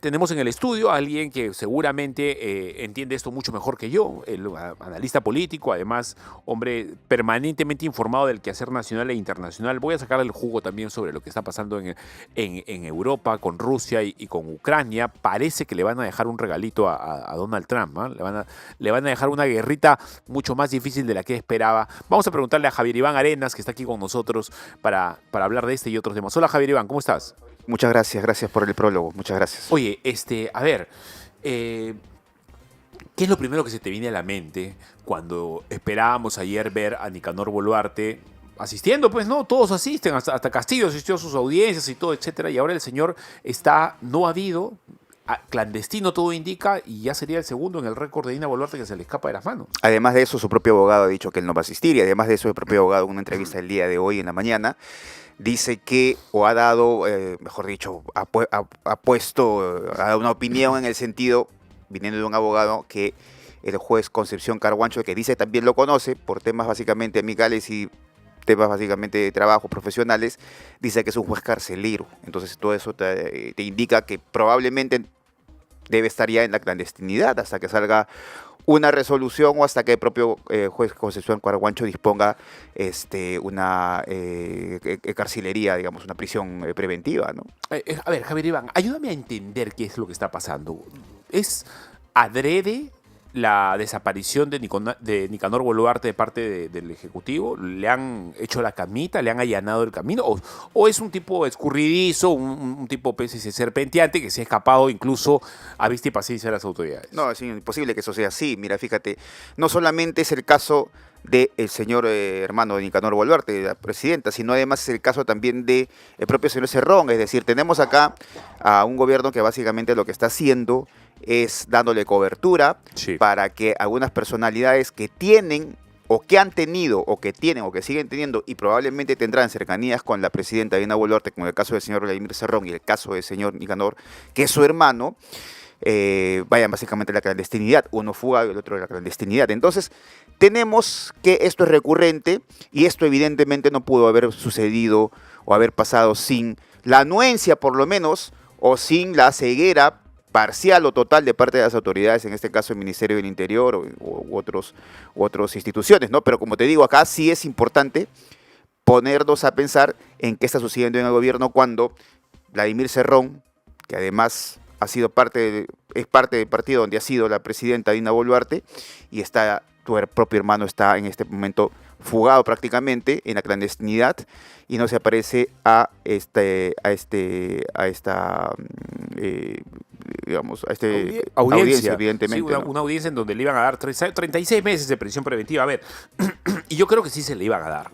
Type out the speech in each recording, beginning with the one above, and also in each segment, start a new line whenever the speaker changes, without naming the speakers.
Tenemos en el estudio a alguien que seguramente entiende esto mucho mejor que yo, el analista político, además hombre permanentemente informado del quehacer nacional e internacional. Voy a sacar el jugo también sobre lo que está pasando en Europa, con Rusia y con Ucrania. Parece que le van a dejar un regalito a Donald Trump, ¿eh? Le van a dejar una guerrita mucho más difícil de la que esperaba. Vamos a preguntarle a Javier Iván Arenas, que está aquí con nosotros, para hablar de este y otros temas. Hola Javier Iván, ¿cómo estás?
Muchas gracias por el prólogo, muchas gracias.
Oye, a ver, ¿qué es lo primero que se te viene a la mente cuando esperábamos ayer ver a Nicanor Boluarte asistiendo? Pues no, todos asisten, hasta Castillo asistió a sus audiencias y todo, etcétera, y ahora el señor está no habido, clandestino todo indica, y ya sería el segundo en el récord de Dina Boluarte que se le escapa de las manos.
Además de eso, su propio abogado ha dicho que él no va a asistir, y además de eso, el propio abogado en una entrevista el día de hoy en la mañana dice que, o ha dado, mejor dicho, ha puesto, ha dado una opinión en el sentido, viniendo de un abogado, que el juez Concepción Carhuancho, que dice también lo conoce por temas básicamente amicales y temas básicamente de trabajo profesionales, dice que es un juez carcelero. Entonces todo eso te indica que probablemente debe estar ya en la clandestinidad hasta que salga una resolución o hasta que el propio juez Concepción Carhuancho disponga una carcelería, digamos, una prisión preventiva, ¿no?
A ver, Javier Iván, ayúdame a entender qué es lo que está pasando. ¿Es adrede la desaparición de Nicanor Boluarte de parte del Ejecutivo? ¿Le han hecho la camita? ¿Le han allanado el camino? ¿O es un tipo escurridizo, un tipo serpenteante que se ha escapado incluso a vista y paciencia de las autoridades?
No, es imposible que eso sea así. Mira, fíjate, no solamente es el caso del señor hermano de Nicanor Boluarte, de la presidenta, sino además es el caso también del propio señor Cerrón. Es decir, tenemos acá a un gobierno que básicamente lo que está haciendo es dándole cobertura, sí, para que algunas personalidades que tienen o que han tenido o que tienen o que siguen teniendo y probablemente tendrán cercanías con la presidenta Dina Boluarte, como el caso del señor Vladimir Cerrón y el caso del señor Nicanor, que es su hermano, vayan básicamente a la clandestinidad, uno fuga y el otro a la clandestinidad. Entonces tenemos que esto es recurrente y esto evidentemente no pudo haber sucedido o haber pasado sin la anuencia por lo menos o sin la ceguera parcial o total de parte de las autoridades, en este caso el Ministerio del Interior u otras instituciones, ¿no? Pero como te digo, acá sí es importante ponernos a pensar en qué está sucediendo en el gobierno cuando Vladimir Cerrón, que además es parte del partido donde ha sido la presidenta Dina Boluarte, y tu propio hermano está en este momento fugado prácticamente en la clandestinidad y no se aparece a esta audiencia, evidentemente.
Sí, una audiencia en donde le iban a dar 36 meses de prisión preventiva. A ver, y yo creo que sí se le iban a dar.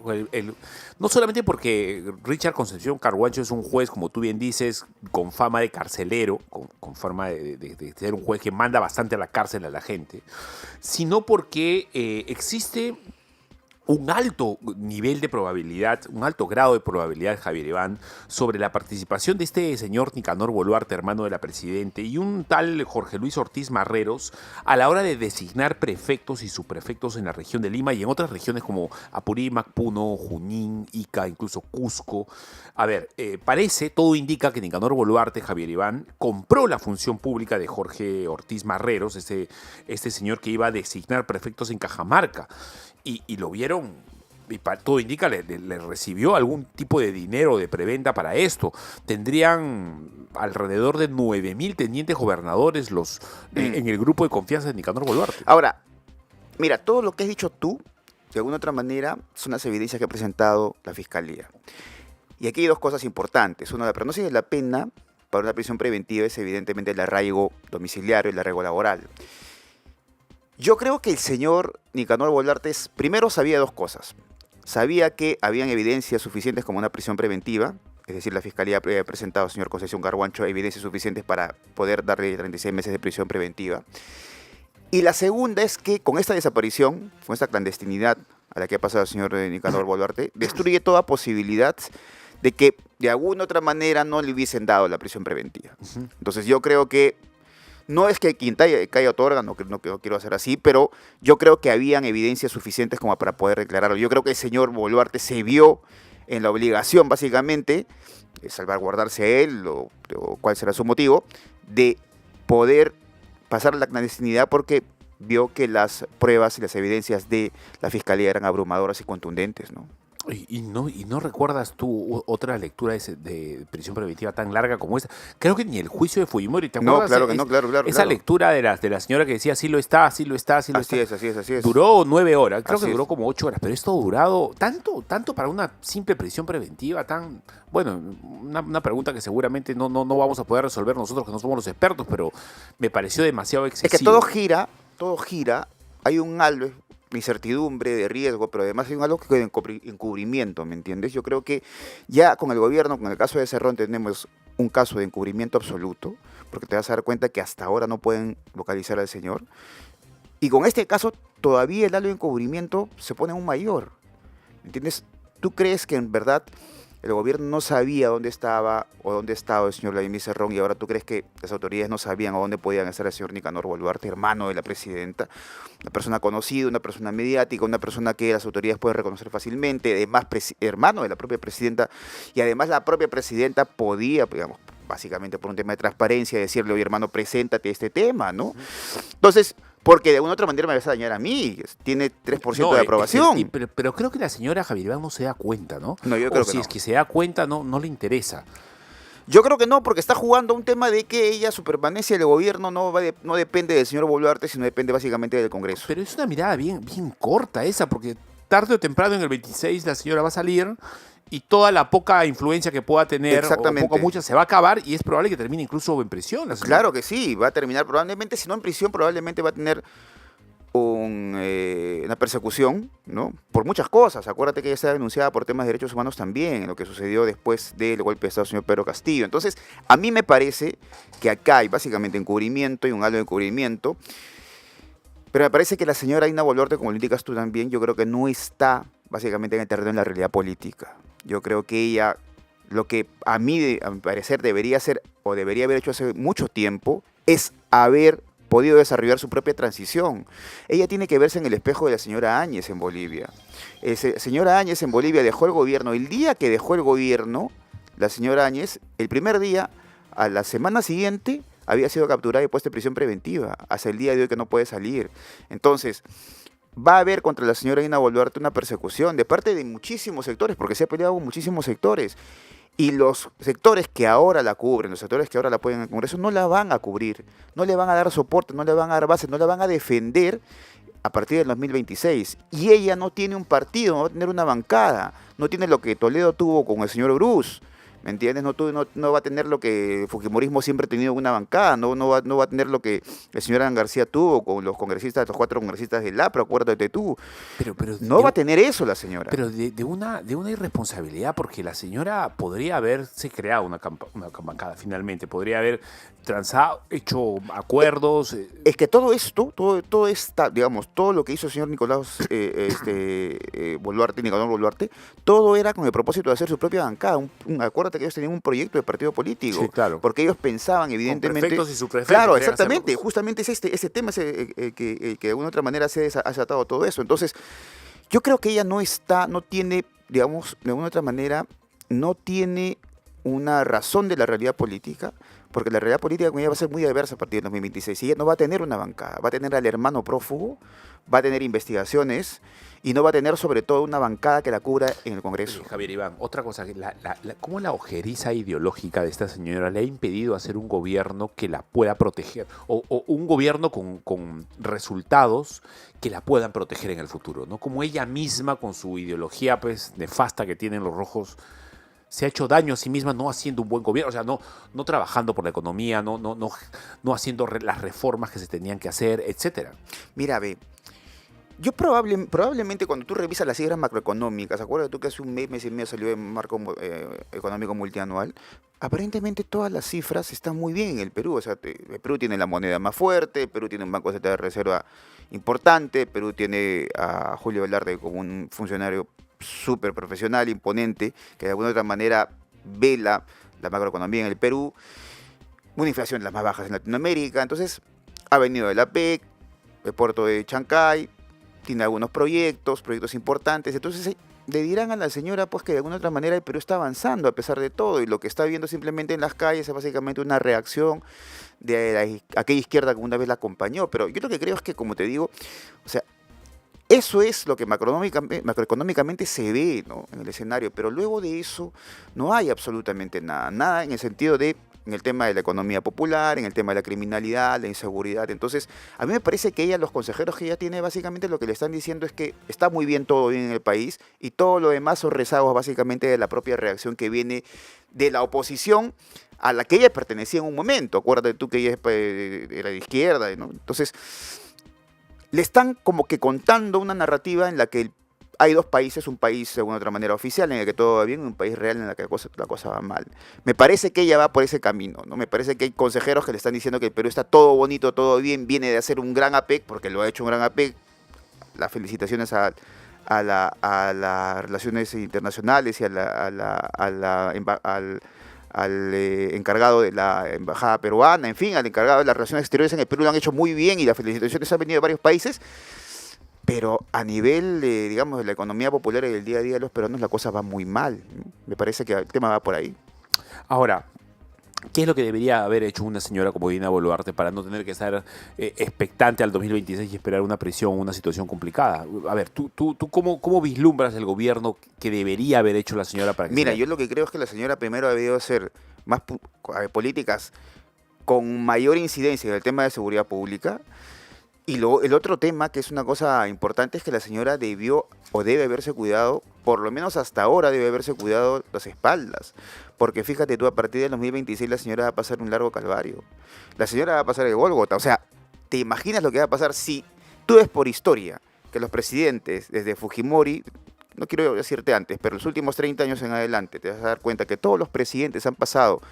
No solamente porque Richard Concepción Carhuancho es un juez, como tú bien dices, con fama de carcelero, con forma de ser un juez que manda bastante a la cárcel a la gente, sino porque existe un alto nivel de probabilidad, un alto grado de probabilidad, Javier Iván, sobre la participación de este señor Nicanor Boluarte, hermano de la presidenta, y un tal Jorge Luis Ortiz Marreros a la hora de designar prefectos y subprefectos en la región de Lima y en otras regiones como Apurímac, Puno, Junín, Ica, incluso Cusco. A ver, parece, todo indica que Nicanor Boluarte, Javier Iván, compró la función pública de Jorge Ortiz Marreros, este señor que iba a designar prefectos en Cajamarca. Y lo vieron, y todo indica, le recibió algún tipo de dinero de preventa para esto. Tendrían alrededor de 9.000 tenientes gobernadores en el grupo de confianza de Nicanor Boluarte.
Ahora, mira, todo lo que has dicho tú, de alguna otra manera, son las evidencias que ha presentado la Fiscalía. Y aquí hay dos cosas importantes. Una, pero no si la pena para una prisión preventiva es evidentemente el arraigo domiciliario y el arraigo laboral. Yo creo que el señor Nicanor Boluarte primero sabía dos cosas. Sabía que habían evidencias suficientes como una prisión preventiva, es decir, la Fiscalía había presentado al señor Concepción Carhuancho evidencias suficientes para poder darle 36 meses de prisión preventiva. Y la segunda es que con esta desaparición, con esta clandestinidad a la que ha pasado el señor Nicanor Boluarte, destruye toda posibilidad de que de alguna otra manera no le hubiesen dado la prisión preventiva. Entonces yo creo que no es que quien caiga otorga, no quiero hacer así, pero yo creo que habían evidencias suficientes como para poder declararlo. Yo creo que el señor Boluarte se vio en la obligación, básicamente, de salvaguardarse a él, o cuál será su motivo, de poder pasar la clandestinidad porque vio que las pruebas y las evidencias de la fiscalía eran abrumadoras y contundentes, ¿no?
Y no recuerdas tú otra lectura de prisión preventiva tan larga como esa? Creo que ni el juicio de Fujimori, ¿te acuerdas?
No, claro que no, claro.
Esa lectura de la señora que decía, sí lo está, sí lo está, sí lo está.
Así es.
Duró 9 horas, creo
Así
que duró
es.
como 8 horas, pero esto ha durado tanto para una simple prisión preventiva, bueno, una pregunta que seguramente no vamos a poder resolver nosotros que no somos los expertos, pero me pareció demasiado excesivo.
Es que todo gira, hay un halo de incertidumbre, de riesgo, pero además hay un halo de encubrimiento, ¿me entiendes? Yo creo que ya con el gobierno, con el caso de Cerrón, tenemos un caso de encubrimiento absoluto, porque te vas a dar cuenta que hasta ahora no pueden localizar al señor. Y con este caso, todavía el halo de encubrimiento se pone aún mayor, ¿me entiendes? ¿Tú crees que en verdad el gobierno no sabía dónde estaba o dónde estaba el señor Vladimir Cerrón, y ahora tú crees que las autoridades no sabían a dónde podían estar el señor Nicanor Boluarte, hermano de la presidenta, una persona conocida, una persona mediática, una persona que las autoridades pueden reconocer fácilmente, además hermano de la propia presidenta, y además la propia presidenta podía, digamos, básicamente por un tema de transparencia, decirle, oye hermano, preséntate este tema, ¿no? Entonces, porque de alguna otra manera me vas a dañar a mí, tiene 3% de aprobación.
Pero creo que la señora Javier Iván no se da cuenta, ¿no?
No, yo creo
o
que
si
no.
es que se da cuenta, no le interesa.
Yo creo que no, porque está jugando a un tema de que ella, su permanencia del gobierno no depende del señor Boluarte, sino depende básicamente del Congreso.
Pero es una mirada bien corta esa, porque tarde o temprano en el 26 la señora va a salir y toda la poca influencia que pueda tener, o poco o mucha, se va a acabar y es probable que termine incluso en prisión.
Claro que sí, va a terminar probablemente, si no en prisión, probablemente va a tener una persecución, ¿no? Por muchas cosas. Acuérdate que ella está denunciada por temas de derechos humanos también, en lo que sucedió después del golpe de Estado del señor Pedro Castillo. Entonces, a mí me parece que acá hay básicamente encubrimiento y un halo de encubrimiento, pero me parece que la señora Dina Boluarte, como lo indicas tú también, yo creo que no está básicamente en el terreno de la realidad política. Yo creo que ella, lo que a mi parecer debería hacer o debería haber hecho hace mucho tiempo, es haber podido desarrollar su propia transición. Ella tiene que verse en el espejo de la señora Áñez en Bolivia. Señora Áñez en Bolivia dejó el gobierno. El día que dejó el gobierno, la señora Áñez, el primer día, a la semana siguiente, había sido capturada y puesta en prisión preventiva. Hasta el día de hoy que no puede salir. Entonces, va a haber contra la señora Dina Boluarte una persecución de parte de muchísimos sectores, porque se ha peleado con muchísimos sectores. Y los sectores que ahora la cubren, los sectores que ahora la apoyan en el Congreso, no la van a cubrir, no le van a dar soporte, no le van a dar base, no la van a defender a partir del 2026. Y ella no tiene un partido, no va a tener una bancada, no tiene lo que Toledo tuvo con el señor Bruce, ¿me entiendes? No va a tener lo que el fujimorismo siempre ha tenido en una bancada, no va a tener lo que el señor Alan García tuvo con los congresistas, los 4 congresistas del APRA, acuérdate tú.
Pero
no va a tener eso la señora.
Pero de una irresponsabilidad, porque la señora podría haberse creado una bancada finalmente, podría haber transado, hecho acuerdos.
Es que todo esto, todo esta, digamos, todo lo que hizo el señor Nicolás Boluarte, Nicanor Boluarte, todo era con el propósito de hacer su propia bancada. Acuérdate que ellos tenían un proyecto de partido político.
Sí, claro.
Porque ellos pensaban, evidentemente.
Con prefectos y subprefectos.
Claro, exactamente. Justamente es ese tema que de alguna otra manera se ha desatado todo eso. Entonces, yo creo que ella no tiene, digamos, de alguna otra manera, no tiene una razón de la realidad política, porque la realidad política con ella va a ser muy diversa a partir del 2026. Y ella no va a tener una bancada, va a tener al hermano prófugo, va a tener investigaciones y no va a tener sobre todo una bancada que la cubra en el Congreso.
Javier Iván, otra cosa, ¿cómo la ojeriza ideológica de esta señora le ha impedido hacer un gobierno que la pueda proteger? O un gobierno con resultados que la puedan proteger en el futuro, ¿no? Como ella misma, con su ideología pues nefasta que tienen los rojos, se ha hecho daño a sí misma no haciendo un buen gobierno, o sea, no trabajando por la economía, no haciendo las reformas que se tenían que hacer, etcétera.
Mira, yo probablemente cuando tú revisas las cifras macroeconómicas, acuérdate tú que hace un mes y medio salió el marco económico multianual, aparentemente todas las cifras están muy bien en el Perú. O sea, el Perú tiene la moneda más fuerte, el Perú tiene un banco central de reserva importante, el Perú tiene a Julio Velarde como un funcionario súper profesional, imponente, que de alguna otra manera ve la macroeconomía en el Perú, una inflación de las más bajas en Latinoamérica. Entonces, ha venido de la PEC, el puerto de Chancay, tiene algunos proyectos importantes. Entonces, le dirán a la señora pues que de alguna otra manera el Perú está avanzando a pesar de todo y lo que está viendo simplemente en las calles es básicamente una reacción de aquella izquierda que una vez la acompañó. Pero yo lo que creo es que, como te digo, o sea, eso es lo que macroeconómicamente se ve, ¿no?, en el escenario, pero luego de eso no hay absolutamente nada, nada en el sentido de, en el tema de la economía popular, en el tema de la criminalidad, la inseguridad. Entonces, a mí me parece que ella, los consejeros que ella tiene, básicamente lo que le están diciendo es que está muy bien todo bien en el país y todo lo demás son rezagos básicamente de la propia reacción que viene de la oposición a la que ella pertenecía en un momento. Acuérdate tú que ella era de izquierda, ¿no? Entonces, le están como que contando una narrativa en la que hay dos países, un país de alguna otra manera oficial en el que todo va bien y un país real en el que la cosa va mal. Me parece que ella va por ese camino, ¿no? Me parece que hay consejeros que le están diciendo que el Perú está todo bonito, todo bien, viene de hacer un gran APEC, porque lo ha hecho un gran APEC. Las felicitaciones a las relaciones internacionales y al encargado de la embajada peruana, en fin, al encargado de las relaciones exteriores en el Perú lo han hecho muy bien y las felicitaciones han venido de varios países, pero a nivel, digamos, de la economía popular y del día a día de los peruanos la cosa va muy mal, ¿no? Me parece que el tema va por ahí.
Ahora, ¿qué es lo que debería haber hecho una señora como Dina Boluarte para no tener que estar expectante al 2026 y esperar una presión, una situación complicada? A ver, ¿tú cómo vislumbras el gobierno que debería haber hecho la señora para que
Mira, yo lo que creo es que la señora primero ha debido hacer más políticas con mayor incidencia en el tema de seguridad pública. Y el otro tema, que es una cosa importante, es que la señora debió o debe haberse cuidado, por lo menos hasta ahora debe haberse cuidado las espaldas. Porque fíjate tú, a partir del 2026 la señora va a pasar un largo calvario. La señora va a pasar el Gólgota. O sea, ¿te imaginas lo que va a pasar si tú ves por historia que los presidentes, desde Fujimori, no quiero decirte antes, pero los últimos 30 años en adelante, te vas a dar cuenta que todos los presidentes han pasado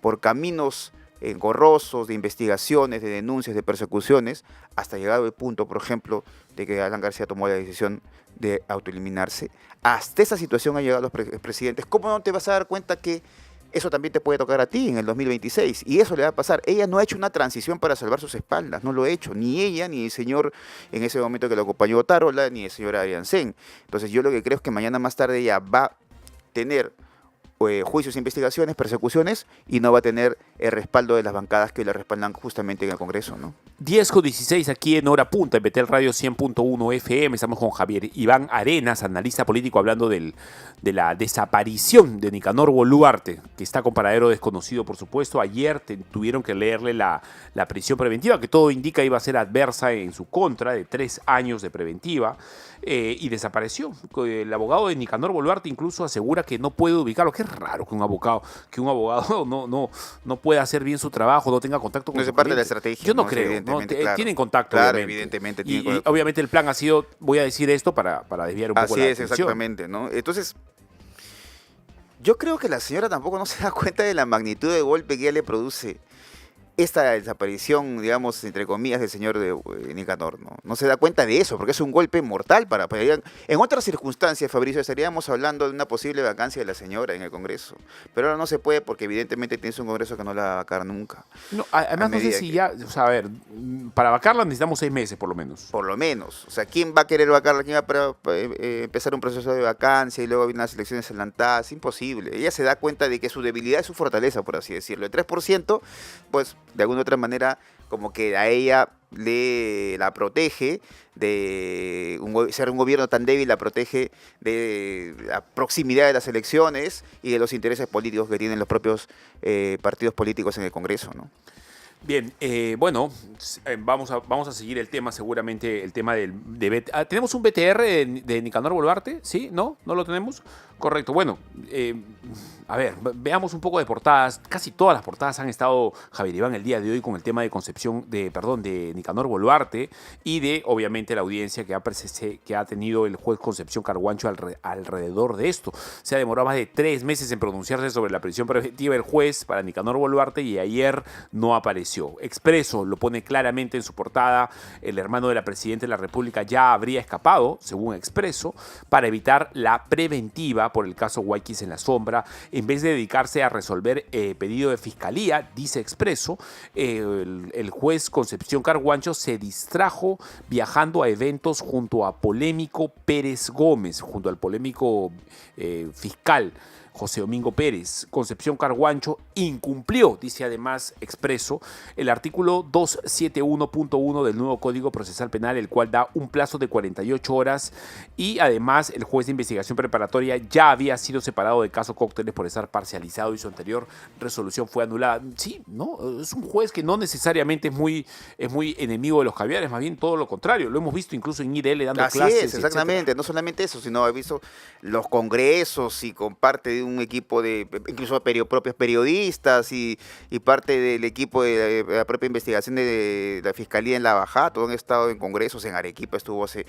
por caminos engorrosos, de investigaciones, de denuncias, de persecuciones, hasta llegado el punto, por ejemplo, de que Alan García tomó la decisión de autoeliminarse? Hasta esa situación han llegado los presidentes. ¿Cómo no te vas a dar cuenta que eso también te puede tocar a ti en el 2026? Y eso le va a pasar. Ella no ha hecho una transición para salvar sus espaldas, no lo ha hecho. Ni ella, ni el señor en ese momento que lo acompañó Otárola, ni el señor Adrián Sen. Entonces yo lo que creo es que mañana más tarde ella va a tener juicios, investigaciones, persecuciones, y no va a tener el respaldo de las bancadas que la respaldan justamente en el Congreso, ¿no?
10:16 aquí en Hora Punta, en Betel Radio 100.1 FM. Estamos con Javier Iván Arenas, analista político, hablando de la desaparición de Nicanor Boluarte, que está con paradero desconocido, por supuesto. Ayer tuvieron que leerle la prisión preventiva, que todo indica iba a ser adversa en su contra, de 3 años de preventiva, y desapareció. El abogado de Nicanor Boluarte incluso asegura que no puede ubicarlo. Qué raro que un abogado no pueda hacer bien su trabajo, no tenga contacto con
No es
su
parte de la
cliente.
estrategia.
Yo no
¿no?
creo, ¿no?
Claro.
Tienen contacto,
Claro,
obviamente.
evidentemente.
Y obviamente el plan ha sido, voy a decir esto para desviar un poco
Así
la
es,
atención.
exactamente, ¿no? Entonces, yo creo que la señora tampoco no se da cuenta de la magnitud de golpe que ella le produce esta desaparición, digamos, entre comillas, del señor Nicanor, ¿no? No se da cuenta de eso, porque es un golpe mortal para ella. En otras circunstancias, Fabricio, estaríamos hablando de una posible vacancia de la señora en el Congreso. Pero ahora no se puede porque evidentemente tienes un Congreso que no la va a vacar nunca.
No, además no sé si ya, o sea, a ver, para vacarla necesitamos 6 meses por lo menos.
Por lo menos. O sea, ¿quién va a querer vacarla? ¿Quién va a empezar un proceso de vacancia y luego vienen las elecciones adelantadas? Imposible. Ella se da cuenta de que su debilidad es su fortaleza, por así decirlo. El 3%, pues, de alguna otra manera, como que a ella la protege de ser un gobierno tan débil, la protege de la proximidad de las elecciones y de los intereses políticos que tienen los propios partidos políticos en el Congreso, ¿no?
Bien, bueno, vamos a seguir el tema, seguramente el tema ¿tenemos un BTR de Nicanor Boluarte? ¿Sí? ¿No? ¿No lo tenemos? Correcto. Bueno, a ver, veamos un poco de portadas. Casi todas las portadas han estado, Javier Iván, el día de hoy con el tema de Nicanor Boluarte y de, obviamente, la audiencia que ha tenido el juez Concepción Carguancho alrededor de esto. Se ha demorado más de 3 meses en pronunciarse sobre la prisión preventiva el juez para Nicanor Boluarte y ayer no apareció juicio. Expreso lo pone claramente en su portada. El hermano de la Presidenta de la República ya habría escapado, según Expreso, para evitar la preventiva por el caso Guayquis en la sombra. En vez de dedicarse a resolver pedido de fiscalía, dice Expreso, el juez Concepción Carguancho se distrajo viajando a eventos junto a polémico Pérez Gómez, junto al polémico fiscal José Domingo Pérez. Concepción Carguancho incumplió, dice además Expreso, el artículo 271.1 del nuevo Código Procesal Penal, el cual da un plazo de 48 horas y además el juez de investigación preparatoria ya había sido separado del caso Cócteles por estar parcializado y su anterior resolución fue anulada. Sí, ¿no? Es un juez que no necesariamente es muy enemigo de los caviares, más bien todo lo contrario. Lo hemos visto incluso en IDL dando
Así
clases.
es, exactamente. Etcétera. No solamente eso, sino he visto los congresos y con parte de un equipo de, incluso propios periodistas y parte del equipo de la propia investigación de la Fiscalía en La Bajada, todos han estado en congresos, en Arequipa estuvo hace...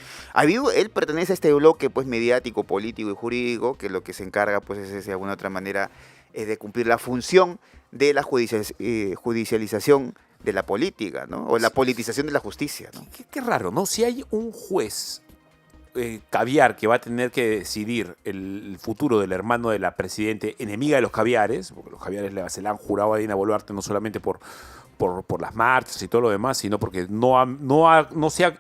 Él pertenece a este bloque pues mediático, político y jurídico, que lo que se encarga pues es de alguna otra manera de cumplir la función de la judicialización de la política, ¿no? O la politización de la justicia, ¿no?
Qué raro, ¿no? Si hay un juez caviar que va a tener que decidir el futuro del hermano de la Presidente, enemiga de los caviares, porque los caviares se la han jurado a Dina Boluarte no solamente por las marchas y todo lo demás, sino porque no se ha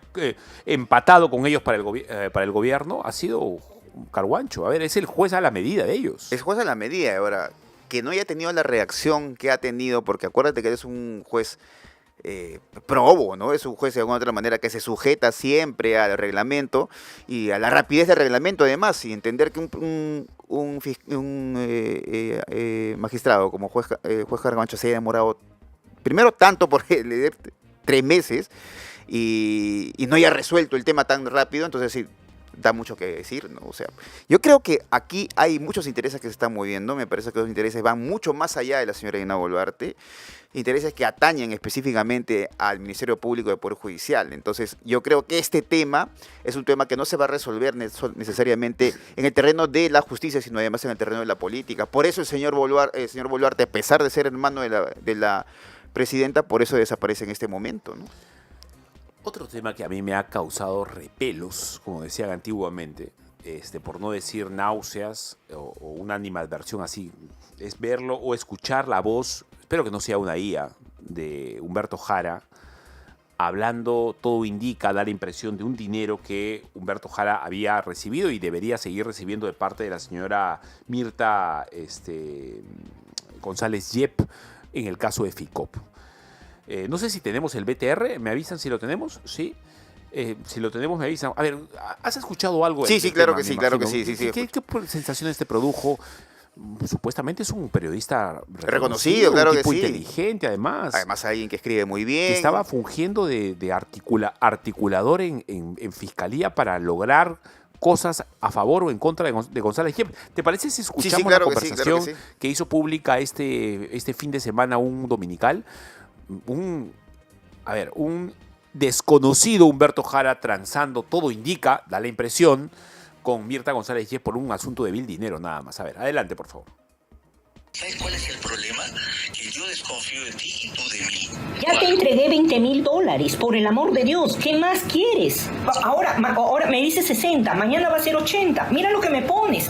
empatado con ellos para el gobierno, ha sido Carguancho. A ver, es el juez a la medida de ellos.
Es juez a la medida. Ahora, que no haya tenido la reacción que ha tenido, porque acuérdate que eres un juez probo, ¿no? Es un juez de alguna otra manera que se sujeta siempre al reglamento y a la rapidez del reglamento además, y entender que un magistrado como juez Carguancho se haya demorado primero tanto por leer 3 meses y no haya resuelto el tema tan rápido, entonces sí, da mucho que decir, ¿no? O sea, yo creo que aquí hay muchos intereses que se están moviendo, me parece que los intereses van mucho más allá de la señora Dina Boluarte, intereses que atañen específicamente al Ministerio Público del Poder Judicial. Entonces, yo creo que este tema es un tema que no se va a resolver necesariamente en el terreno de la justicia, sino además en el terreno de la política. Por eso el señor Boluarte, a pesar de ser hermano de la Presidenta, por eso desaparece en este momento, ¿no?
Otro tema que a mí me ha causado repelos, como decían antiguamente, por no decir náuseas o una animadversión así, es verlo o escuchar la voz, espero que no sea una IA, de Humberto Jara, hablando, todo indica, da la impresión de un dinero que Humberto Jara había recibido y debería seguir recibiendo de parte de la señora Mirta González Yep en el caso de FICOP. No sé si tenemos el BTR, ¿me avisan si lo tenemos? Sí. Si lo tenemos, me avisan. A ver, ¿has escuchado algo?
Sí, claro que sí, claro que sí.
¿Qué sensaciones te produjo? Supuestamente es un periodista
reconocido, claro
un tipo
que sí.
inteligente, además.
Además, alguien que escribe muy bien.
Que estaba fungiendo de articulador en fiscalía para lograr cosas a favor o en contra de González Yep. ¿Te parece si escuchamos la conversación que hizo pública este fin de semana un dominical? Un desconocido Humberto Jara transando, todo indica, da la impresión, con Mirta González Yep por un asunto de vil dinero nada más. A ver, adelante, por favor.
¿Sabes cuál es el problema? Que yo desconfío de ti y tú de mí.
Ya te entregué $20,000, por el amor de Dios. ¿Qué más quieres? Ahora me dices 60, mañana va a ser 80. Mira lo que me pones.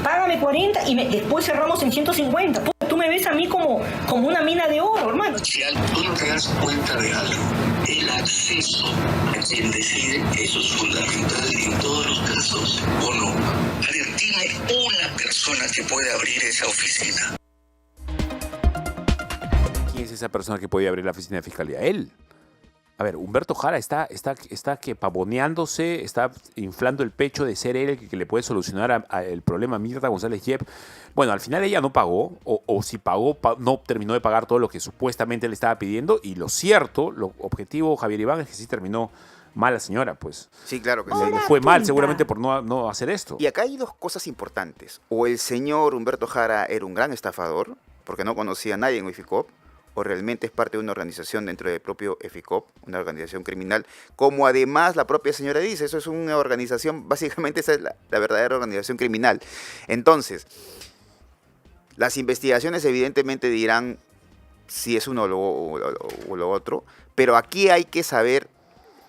Págame 40 y después cerramos en 150. Tú me ves a mí como una mina de oro, hermano.
Si tú no te das cuenta de algo, el acceso a quien decide, eso es fundamental en todos los casos, ¿o no? A ver, dime una persona que puede abrir esa oficina.
¿Quién es esa persona que puede abrir la oficina de fiscalía? Él. A ver, Humberto Jara está que pavoneándose, está inflando el pecho de ser él el que le puede solucionar el problema a Mirta González Yep. Bueno, al final ella no pagó, o si pagó, no terminó de pagar todo lo que supuestamente le estaba pidiendo, y lo cierto, lo objetivo, Javier Iván, es que sí terminó mal la señora, pues.
Sí, claro que sí.
Le fue mal seguramente por no hacer esto.
Y acá hay 2 cosas importantes. O el señor Humberto Jara era un gran estafador, porque no conocía a nadie en FICOP, o realmente es parte de una organización dentro del propio FICOP, una organización criminal, como además la propia señora dice, eso es una organización, básicamente esa es la verdadera organización criminal. Entonces, las investigaciones evidentemente dirán si es uno o lo otro, pero aquí hay que saber,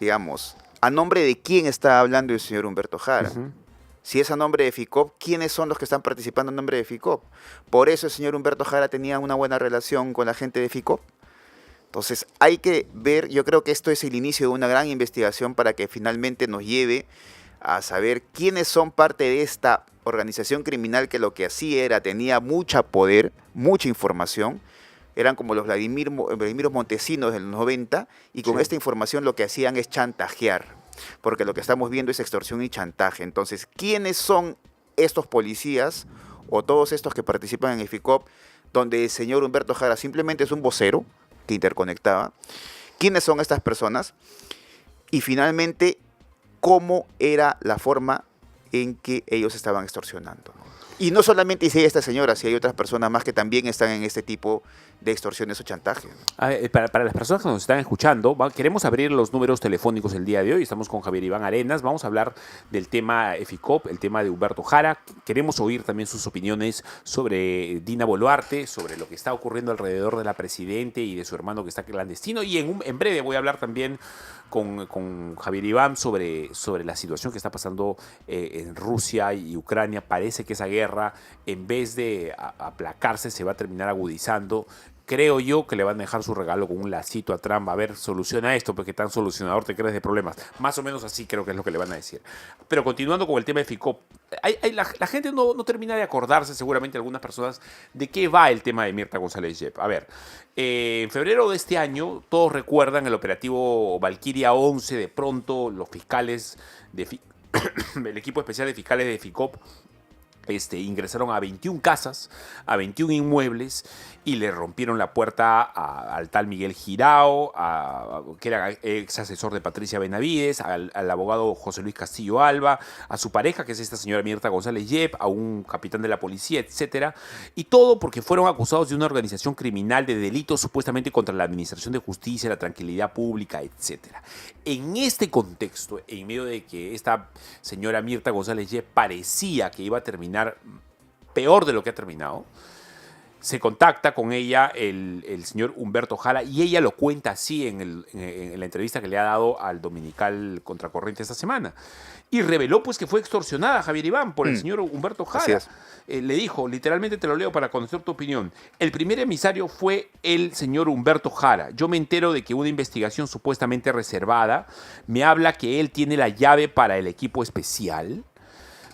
digamos, a nombre de quién está hablando el señor Humberto Jara. Si es a nombre de FICOP, ¿quiénes son los que están participando en nombre de FICOP? Por eso el señor Humberto Jara tenía una buena relación con la gente de FICOP. Entonces hay que ver, yo creo que esto es el inicio de una gran investigación para que finalmente nos lleve a saber quiénes son parte de esta organización criminal que lo que hacía era, tenía mucho poder, mucha información, eran como los Vladimiros Montesinos de los 90, y con esta información lo que hacían es chantajear, porque lo que estamos viendo es extorsión y chantaje. Entonces, ¿quiénes son estos policías o todos estos que participan en el FICOP, donde el señor Humberto Jara simplemente es un vocero que interconectaba? ¿Quiénes son estas personas? Y finalmente, ¿cómo era la forma en que ellos estaban extorsionando? Y no solamente si hay esta señora, si hay otras personas más que también están en este tipo de extorsiones o chantaje.
Para las personas que nos están escuchando, queremos abrir los números telefónicos el día de hoy. Estamos con Javier Iván Arenas. Vamos a hablar del tema FICOP, el tema de Humberto Jara. Queremos oír también sus opiniones sobre Dina Boluarte, sobre lo que está ocurriendo alrededor de la presidente y de su hermano que está clandestino. Y en breve voy a hablar también con Javier Iván sobre la situación que está pasando en Rusia y Ucrania. Parece que esa guerra, en vez de aplacarse, se va a terminar agudizando. Creo yo que le van a dejar su regalo con un lacito a Trump. A ver, soluciona esto, porque tan solucionador te crees de problemas. Más o menos así creo que es lo que le van a decir. Pero continuando con el tema de FICOP, la gente no termina de acordarse, seguramente algunas personas, de qué va el tema de Mirta González Yep. A ver, en febrero de este año, todos recuerdan el operativo Valquiria 11. De pronto, los fiscales el equipo especial de fiscales de FICOP ingresaron a 21 casas, a 21 inmuebles, y le rompieron la puerta al tal Miguel Girao, que era ex asesor de Patricia Benavides, al abogado José Luis Castillo Alba, a su pareja, que es esta señora Mirta González Yep, a un capitán de la policía, etcétera. Y todo porque fueron acusados de una organización criminal de delitos supuestamente contra la administración de justicia, la tranquilidad pública, etcétera. En este contexto, en medio de que esta señora Mirta González Yep parecía que iba a terminar peor de lo que ha terminado, se contacta con ella el señor Humberto Jara, y ella lo cuenta así en la entrevista que le ha dado al Dominical Contracorriente esta semana. Y reveló pues que fue extorsionada, Javier Iván, por el señor Humberto Jara. Le dijo, literalmente te lo leo para conocer tu opinión: el primer emisario fue el señor Humberto Jara. Yo me entero de que una investigación supuestamente reservada me habla que él tiene la llave para el equipo especial.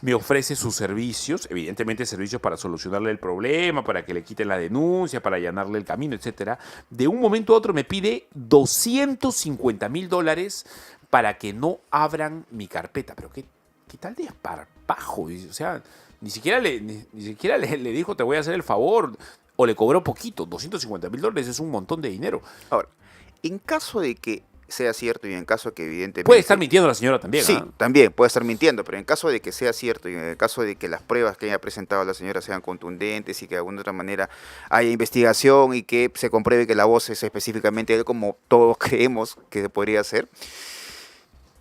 Me ofrece sus servicios, evidentemente servicios para solucionarle el problema, para que le quiten la denuncia, para allanarle el camino, etc. De un momento a otro me pide $250,000 para que no abran mi carpeta. Pero qué tal de esparpajo. O sea, ni siquiera le dijo, te voy a hacer el favor, o le cobró poquito. $250,000 es un montón de dinero.
Ahora, en caso de que sea cierto y en caso de que evidentemente...
Puede estar mintiendo la señora también.
Sí, también puede estar mintiendo, pero en caso de que sea cierto y en el caso de que las pruebas que haya presentado la señora sean contundentes y que de alguna otra manera haya investigación y que se compruebe que la voz es específicamente él, como todos creemos que podría ser,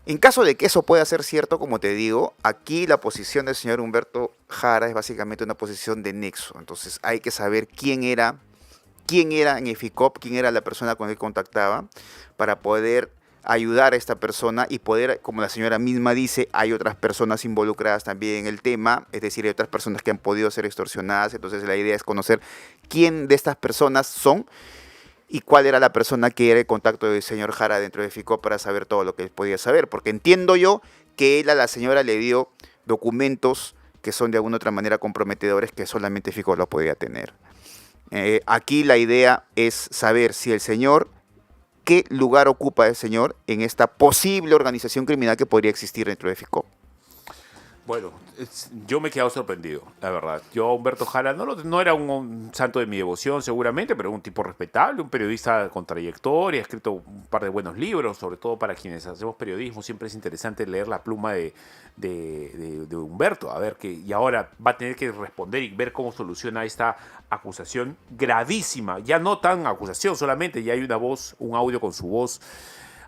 en caso de que eso pueda ser cierto, como te digo, aquí la posición del señor Humberto Jara es básicamente una posición de nexo. Entonces hay que saber quién era en el FICOP, quién era la persona con la que contactaba, para poder ayudar a esta persona y poder, como la señora misma dice, hay otras personas involucradas también en el tema, es decir, hay otras personas que han podido ser extorsionadas. Entonces la idea es conocer quién de estas personas son y cuál era la persona que era el contacto del señor Jara dentro de FICOP para saber todo lo que él podía saber, porque entiendo yo que él a la señora le dio documentos que son de alguna otra manera comprometedores que solamente FICOP lo podía tener. Aquí la idea es saber si el señor, qué lugar ocupa el señor en esta posible organización criminal que podría existir dentro de FICOP.
Bueno, yo me he quedado sorprendido, la verdad. Yo, Humberto Jara, no era un santo de mi devoción seguramente, pero un tipo respetable, un periodista con trayectoria, ha escrito un par de buenos libros, sobre todo para quienes hacemos periodismo. Siempre es interesante leer la pluma de Humberto, a ver y ahora va a tener que responder y ver cómo soluciona esta acusación gravísima. Ya no tan acusación solamente, ya hay una voz, un audio con su voz,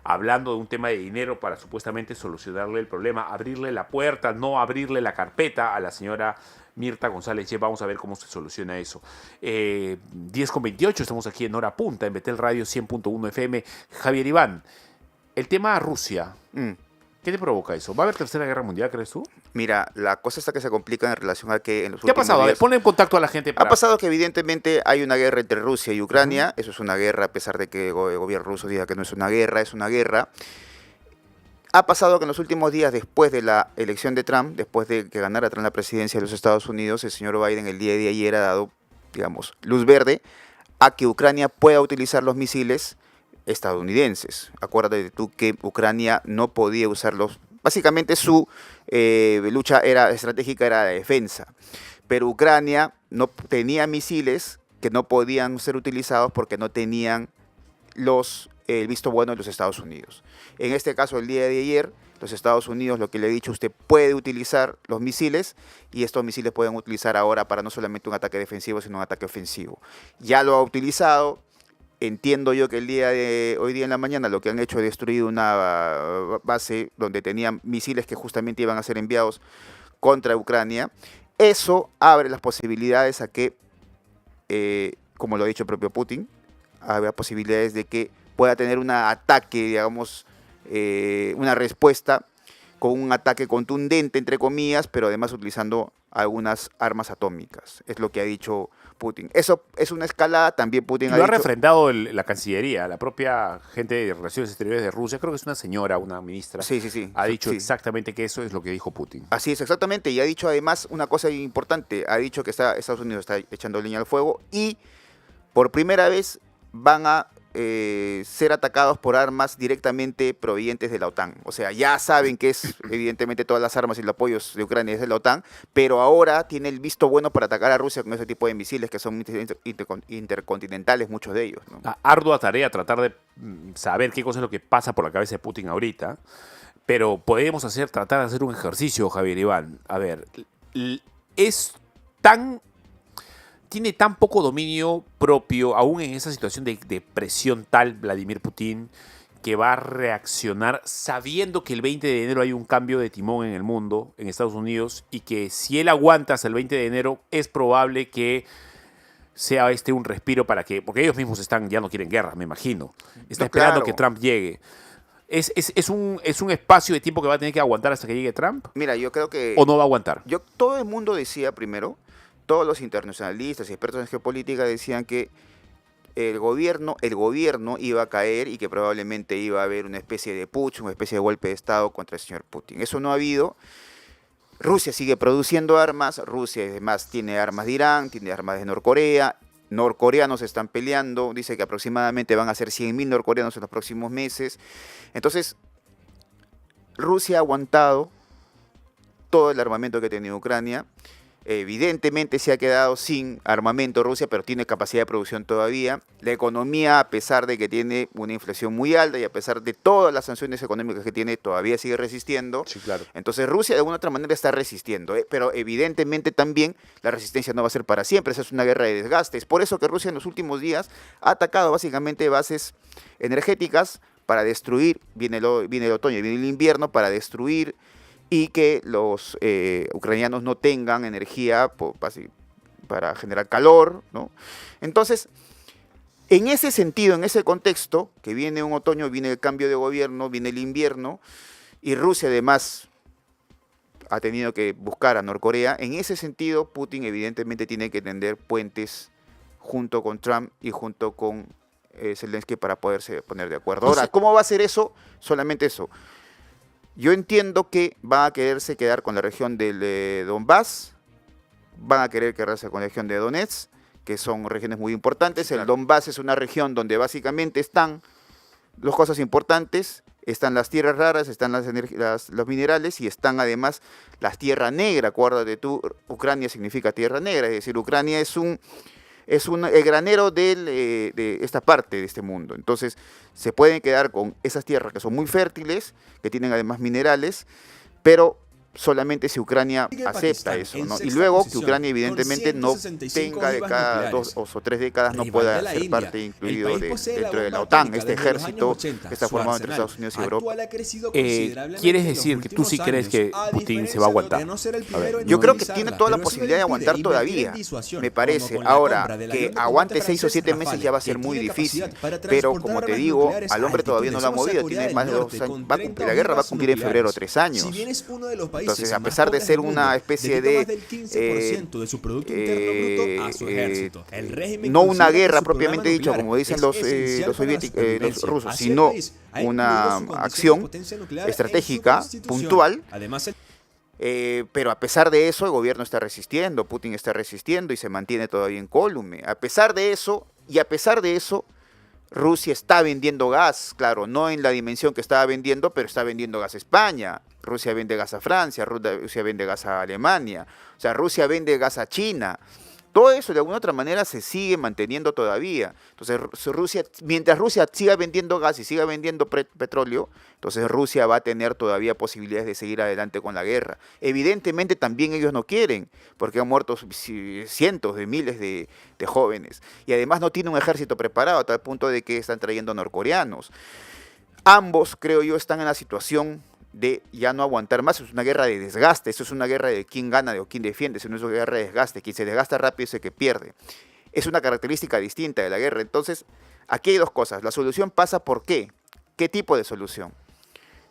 hablando de un tema de dinero para supuestamente solucionarle el problema, abrirle la puerta, no abrirle la carpeta a la señora Mirta González, vamos a ver cómo se soluciona eso. 10:28, estamos aquí en Hora Punta, en Betel Radio 100.1 FM. Javier Iván, el tema Rusia, ¿qué te provoca eso? ¿Va a haber tercera guerra mundial, crees tú?
Mira, la cosa está que se complica en relación a que en los
¿Qué ha
últimos
pasado? A ver,
días
ponle en contacto a la gente.
ha pasado que evidentemente hay una guerra entre Rusia y Ucrania. Eso es una guerra, a pesar de que el gobierno ruso diga que no es una guerra, es una guerra. Ha pasado que en los últimos días, después de la elección de Trump, después de que ganara Trump la presidencia de los Estados Unidos, el señor Biden el día de ayer ha dado, digamos, luz verde a que Ucrania pueda utilizar los misiles estadounidenses. Acuérdate tú que Ucrania no podía usarlos. Básicamente su lucha estratégica era la defensa. Pero Ucrania no tenía misiles que no podían ser utilizados porque no tenían el visto bueno de los Estados Unidos. En este caso, el día de ayer, los Estados Unidos, lo que le he dicho, usted puede utilizar los misiles y estos misiles pueden utilizar ahora para no solamente un ataque defensivo, sino un ataque ofensivo. Ya lo ha utilizado. Entiendo yo que hoy día en la mañana lo que han hecho es destruir una base donde tenían misiles que justamente iban a ser enviados contra Ucrania. Eso abre las posibilidades a que, como lo ha dicho el propio Putin, abre posibilidades de que pueda tener un ataque, digamos, una respuesta con un ataque contundente, entre comillas, pero además utilizando algunas armas atómicas. Es lo que ha dicho Putin. Eso es una escalada, también Putin ha
Lo ha
dicho...
refrendado la Cancillería, la propia gente de Relaciones Exteriores de Rusia, creo que es una señora, una ministra,
Sí.
ha dicho
Sí.
exactamente que eso es lo que dijo Putin.
Así es, exactamente. Y ha dicho además una cosa importante. Ha dicho que Estados Unidos está echando leña al fuego y por primera vez van a ser atacados por armas directamente provenientes de la OTAN. O sea, ya saben que es evidentemente todas las armas y los apoyos de Ucrania es de la OTAN, pero ahora tiene el visto bueno para atacar a Rusia con ese tipo de misiles que son intercontinentales, muchos de ellos, ¿no?
Ardua tarea tratar de saber qué cosa es lo que pasa por la cabeza de Putin ahorita, pero podemos tratar de hacer un ejercicio, Javier Iván. A ver, tiene tan poco dominio propio, aún en esa situación de presión tal, Vladimir Putin, que va a reaccionar sabiendo que el 20 de enero hay un cambio de timón en el mundo, en Estados Unidos, y que si él aguanta hasta el 20 de enero, es probable que sea un respiro porque ellos mismos ya no quieren guerra, me imagino. Están esperando que Trump llegue. ¿Es un espacio de tiempo que va a tener que aguantar hasta que llegue Trump?
Mira, yo creo que...
¿O no va a aguantar?
Todo el mundo decía primero, todos los internacionalistas y expertos en geopolítica decían que el gobierno iba a caer y que probablemente iba a haber una especie de putsch, una especie de golpe de Estado contra el señor Putin. Eso no ha habido. Rusia sigue produciendo armas, Rusia además tiene armas de Irán, tiene armas de Norcorea, norcoreanos están peleando, dice que aproximadamente van a ser 100.000 norcoreanos en los próximos meses. Entonces, Rusia ha aguantado todo el armamento que ha tenido Ucrania. Evidentemente se ha quedado sin armamento Rusia, pero tiene capacidad de producción todavía. La economía, a pesar de que tiene una inflación muy alta y a pesar de todas las sanciones económicas que tiene, todavía sigue resistiendo.
Sí, claro.
Entonces Rusia de alguna otra manera está resistiendo, pero evidentemente también la resistencia no va a ser para siempre. Esa es una guerra de desgaste. Es por eso que Rusia en los últimos días ha atacado básicamente bases energéticas para destruir, viene el otoño y viene el invierno, para destruir y que los ucranianos no tengan energía para generar calor, ¿no? Entonces, en ese sentido, en ese contexto, que viene un otoño, viene el cambio de gobierno, viene el invierno, y Rusia además ha tenido que buscar a Norcorea, en ese sentido, Putin evidentemente tiene que tender puentes junto con Trump y junto con Zelensky para poderse poner de acuerdo. Ahora, ¿cómo va a ser eso? Solamente eso. Yo entiendo que van a quererse quedar con la región del Donbass, van a querer quedarse con la región de Donetsk, que son regiones muy importantes. El Donbass es una región donde básicamente están las cosas importantes, están las tierras raras, están los minerales y están además las tierras negras. Acuérdate tú, Ucrania significa tierra negra, es decir, Ucrania es el granero de esta parte de este mundo. Entonces, se pueden quedar con esas tierras que son muy fértiles, que tienen además minerales, pero solamente si Ucrania acepta eso, ¿no? Y luego que Ucrania evidentemente no tenga de cada 2 o 3 décadas no pueda ser parte incluido dentro de la OTAN, este ejército que está formado entre Estados Unidos y Europa.
¿Quieres decir que tú sí crees que Putin se va a aguantar?
A ver, yo creo que tiene toda la posibilidad de aguantar todavía, me parece. Ahora, que aguante 6 o 7 meses ya va a ser muy difícil, pero como te digo, al hombre todavía no lo ha movido, tiene más de 2 años, la guerra va a cumplir en febrero 3 años. Entonces, a pesar de ser una especie de no una guerra propiamente dicho, como dicen los rusos, sino una acción estratégica, puntual, pero a pesar de eso el gobierno está resistiendo, Putin está resistiendo y se mantiene todavía incólume. A pesar de eso, Rusia está vendiendo gas, claro, no en la dimensión que estaba vendiendo, pero está vendiendo gas a España. Rusia vende gas a Francia, Rusia vende gas a Alemania, o sea, Rusia vende gas a China. Todo eso de alguna otra manera se sigue manteniendo todavía. Entonces, mientras Rusia siga vendiendo gas y siga vendiendo petróleo, entonces Rusia va a tener todavía posibilidades de seguir adelante con la guerra. Evidentemente también ellos no quieren, porque han muerto cientos de miles de jóvenes. Y además no tiene un ejército preparado a tal punto de que están trayendo norcoreanos. Ambos, creo yo, están en la situación de ya no aguantar más. Es una guerra de desgaste, eso es una guerra de quién gana o quién defiende, eso no es una guerra de desgaste, quien se desgasta rápido es el que pierde. Es una característica distinta de la guerra. Entonces, aquí hay dos cosas. La solución pasa por ¿qué? ¿Qué tipo de solución?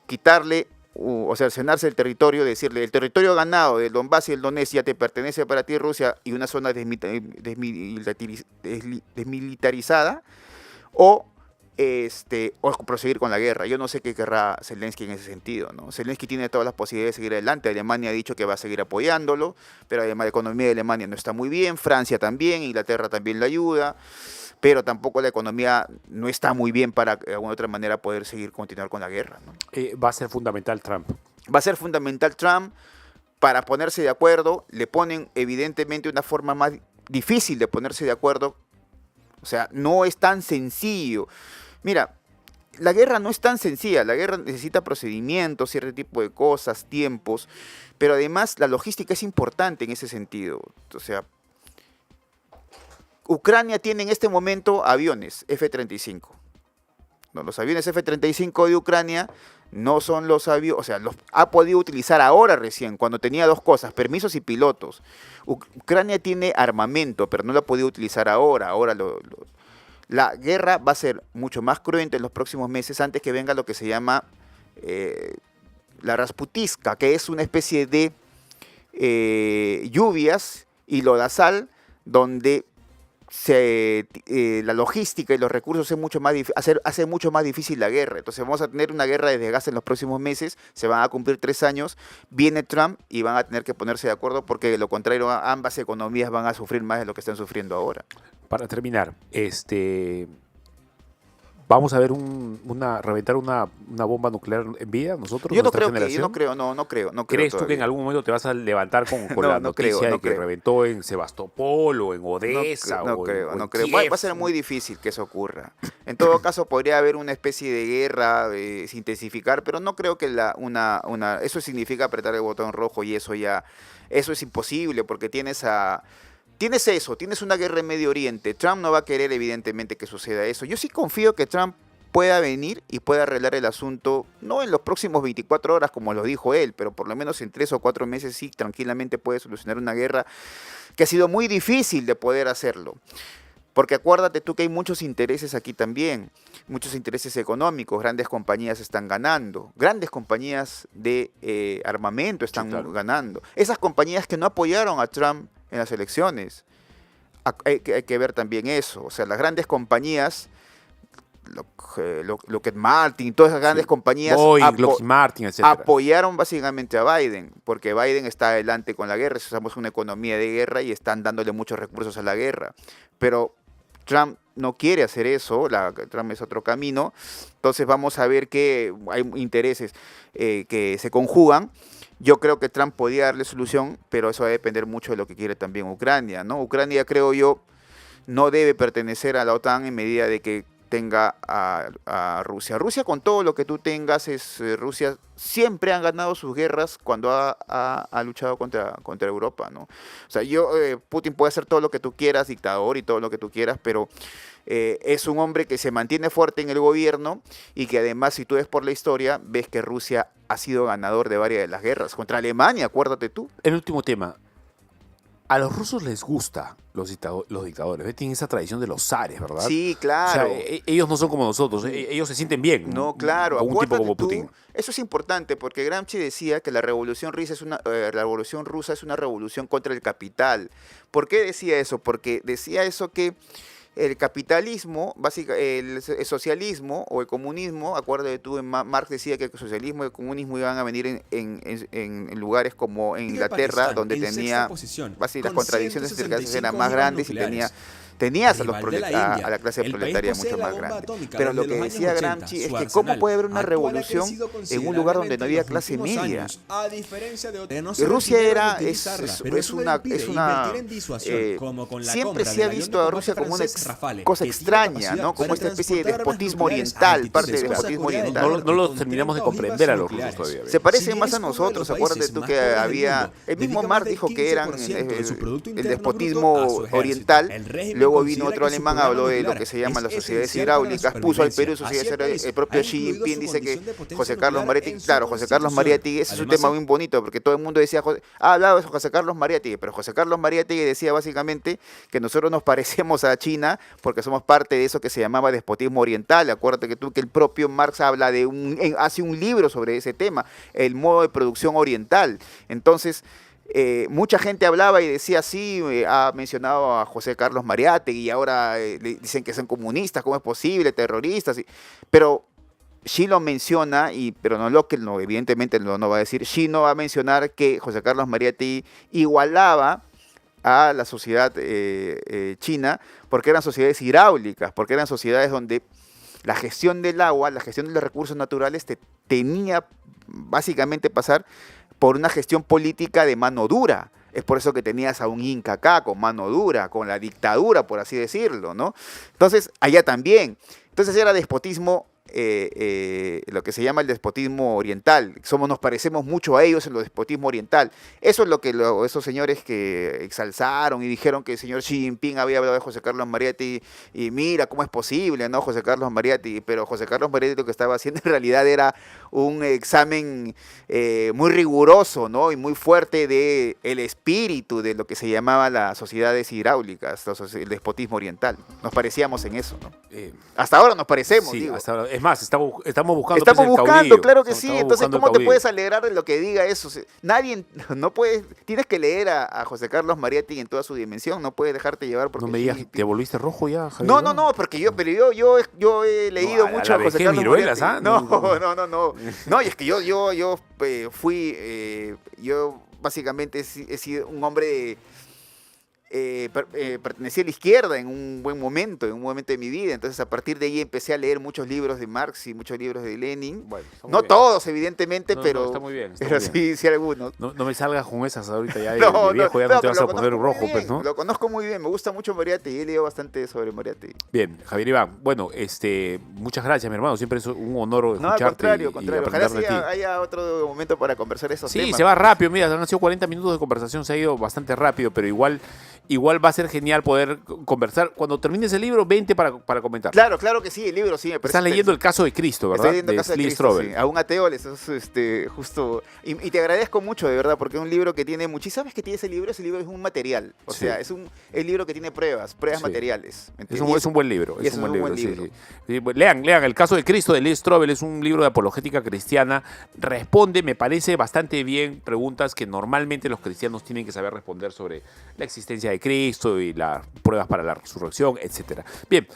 Quitarle o cercenarse el territorio, decirle el territorio ganado del Donbass y el Donetsk ya te pertenece para ti Rusia y una zona desmilitarizada, o proseguir con la guerra. Yo no sé qué querrá Zelensky en ese sentido, ¿no? Zelensky tiene todas las posibilidades de seguir adelante. Alemania ha dicho que va a seguir apoyándolo, pero además la economía de Alemania no está muy bien, Francia también, Inglaterra también le ayuda, pero tampoco la economía no está muy bien para de alguna otra manera poder continuar con la guerra, ¿no?
Va a ser fundamental Trump.
Va a ser fundamental Trump para ponerse de acuerdo. Le ponen evidentemente una forma más difícil de ponerse de acuerdo. O sea, no es tan sencillo. Mira, la guerra no es tan sencilla, la guerra necesita procedimientos, cierto tipo de cosas, tiempos, pero además la logística es importante en ese sentido. O sea, Ucrania tiene en este momento aviones F-35. No, los aviones F-35 de Ucrania no son los aviones, o sea, los ha podido utilizar ahora recién, cuando tenía dos cosas, permisos y pilotos. Ucrania tiene armamento, pero no lo ha podido utilizar ahora. La guerra va a ser mucho más cruenta en los próximos meses antes que venga lo que se llama la Rasputiska, que es una especie de lluvias y lodazal donde la logística y los recursos hace mucho más difícil la guerra. Entonces vamos a tener una guerra de desgaste en los próximos meses, se van a cumplir 3 años, viene Trump y van a tener que ponerse de acuerdo porque de lo contrario ambas economías van a sufrir más de lo que están sufriendo ahora.
Para terminar, ¿vamos a ver reventar una bomba nuclear en vida nosotros?
Yo no creo.
¿Crees tú
todavía
que en algún momento te vas a levantar con
No,
la
no creo,
noticia
no
de que
creo.
reventó en Sebastopol o en Odessa?
No
o
creo.
en
Va
Kiev?
a ser muy difícil que eso ocurra. En todo caso, podría haber una especie de guerra sin intensificar, pero no creo que eso significa apretar el botón rojo y eso es imposible porque tienes una guerra en Medio Oriente. Trump no va a querer evidentemente que suceda eso. Yo sí confío que Trump pueda venir y pueda arreglar el asunto, no en los próximos 24 horas como lo dijo él, pero por lo menos en 3 o 4 meses sí tranquilamente puede solucionar una guerra que ha sido muy difícil de poder hacerlo. Porque acuérdate tú que hay muchos intereses aquí también, muchos intereses económicos, grandes compañías están ganando, grandes compañías de armamento están ganando. Esas compañías que no apoyaron a Trump en las elecciones, hay que ver también eso. O sea, las grandes compañías, Lockheed Martin, todas esas grandes compañías
Boeing, Lockheed Martin, etcétera,
apoyaron básicamente a Biden, porque Biden está adelante con la guerra, somos una economía de guerra y están dándole muchos recursos a la guerra. Pero Trump no quiere hacer eso, Trump es otro camino, entonces vamos a ver que hay intereses que se conjugan. Yo creo que Trump podía darle solución, pero eso va a depender mucho de lo que quiere también Ucrania, ¿no? Ucrania, creo yo, no debe pertenecer a la OTAN en medida de que tenga a Rusia. Rusia, con todo lo que tú tengas, Rusia siempre han ganado sus guerras cuando ha luchado contra Europa, ¿no? O sea, Putin puede hacer todo lo que tú quieras, dictador y todo lo que tú quieras, pero es un hombre que se mantiene fuerte en el gobierno y que además, si tú ves por la historia, ves que Rusia ha sido ganador de varias de las guerras. Contra Alemania, acuérdate tú.
El último tema. A los rusos les gusta los dictadores, ¿ves? Tienen esa tradición de los zares, ¿verdad?
Sí, claro.
O sea, ellos no son como nosotros, ellos se sienten bien.
No, claro.
Con un tipo
Acuérdate
como
tú,
Putin.
eso es importante porque Gramsci decía que la revolución rusa es una revolución contra el capital. ¿Por qué decía eso? Porque decía eso que el capitalismo, el socialismo o el comunismo, acuérdate tú, Marx decía que el socialismo y el comunismo iban a venir en lugares como en Inglaterra, donde tenía las contradicciones entre clases eran más grandes y tenías a la clase proletaria mucho más grande. Pero lo que decía Gramsci es que cómo puede haber una revolución en un lugar donde no había clase media. Y Rusia siempre se ha visto a Rusia como una cosa extraña, ¿no? Como esta especie de despotismo oriental, parte del despotismo oriental.
No lo terminamos de comprender a los rusos todavía.
Se parecen más a nosotros, acuérdate tú que había... El mismo Marx dijo que eran el despotismo oriental. Luego vino otro alemán, habló de lo que se llaman las sociedades hidráulicas, puso al Perú sociedades, el propio Xi Jinping dice que José Carlos Mariátegui, claro, José Carlos Mariátegui, ese es un tema muy bonito, porque todo el mundo decía, hablaba de José Carlos Mariátegui, pero José Carlos Mariátegui decía básicamente que nosotros nos parecemos a China porque somos parte de eso que se llamaba despotismo oriental. Acuérdate que el propio Marx habla hace un libro sobre ese tema, el modo de producción oriental. Entonces, mucha gente hablaba y decía, sí, ha mencionado a José Carlos Mariátegui y ahora le dicen que son comunistas, ¿cómo es posible? Terroristas. Pero Xi lo menciona, pero no, evidentemente no va a decir. Xi no va a mencionar que José Carlos Mariátegui igualaba a la sociedad china porque eran sociedades hidráulicas, porque eran sociedades donde la gestión del agua, la gestión de los recursos naturales tenía básicamente pasar por una gestión política de mano dura. Es por eso que tenías a un Inca acá, con mano dura, con la dictadura, por así decirlo, ¿no? Entonces, allá también. Entonces era despotismo, lo que se llama el despotismo oriental. Nos parecemos mucho a ellos en el despotismo oriental. Eso es lo que esos señores que exalzaron y dijeron que el señor Xi Jinping había hablado de José Carlos Mariátegui y mira cómo es posible, ¿no? José Carlos Mariátegui, pero José Carlos Mariátegui lo que estaba haciendo en realidad era un examen muy riguroso, ¿no? Y muy fuerte de el espíritu de lo que se llamaba las sociedades hidráulicas, el despotismo oriental. Nos parecíamos en eso, ¿no? Hasta ahora nos parecemos,
sí,
digo.
Hasta ahora, es más, estamos buscando.
Estamos
pues,
buscando, claro que sí.
Estamos
Entonces,
buscando
¿cómo
el
te
caudillo.
puedes alegrar de lo que diga eso? Nadie, no puedes, tienes que leer a José Carlos Mariátegui en toda su dimensión, no puedes dejarte llevar porque...
No me digas, ¿te volviste rojo ya, Javier?
No, porque yo he leído mucho a José Carlos
Miruelas,
Mariátegui.
¿ah?
No, y es que yo básicamente he sido un hombre pertenecía a la izquierda en un momento de mi vida. Entonces, a partir de ahí empecé a leer muchos libros de Marx y muchos libros de Lenin.
Bueno,
no bien. Todos, evidentemente, pero
está muy bien.
Pero sí algunos.
No me salgas con esas ahorita ya de viejo, ya no te vas a poner rojo, pues, ¿no?
Lo conozco muy bien, me gusta mucho Mariátegui y he leído bastante sobre Mariátegui.
Bien, Javier Iván, bueno, muchas gracias, mi hermano. Siempre es un honor escucharte.
No, al contrario. Ojalá
de ti.
haya otro momento para conversar esos temas.
Sí, se va rápido. Mira, han sido 40 minutos de conversación, se ha ido bastante rápido, pero igual va a ser genial poder conversar. Cuando termines el libro, vente para comentar.
Claro que sí, el libro sí me parece.
Estás leyendo El caso de Cristo, ¿verdad?
Estoy leyendo El caso de Cristo, sí. A un ateo les justo... Y te agradezco mucho, de verdad, porque es un libro que tiene mucho... ¿Y sabes qué tiene ese libro? Ese libro es un material. O sea, es el libro que tiene pruebas materiales.
Es un buen libro. Es un buen libro. Sí. Lean El caso de Cristo de Lee Strobel. Es un libro de apologética cristiana. Responde, me parece bastante bien, preguntas que normalmente los cristianos tienen que saber responder sobre la existencia de Cristo y las pruebas para la resurrección, etcétera. Bien,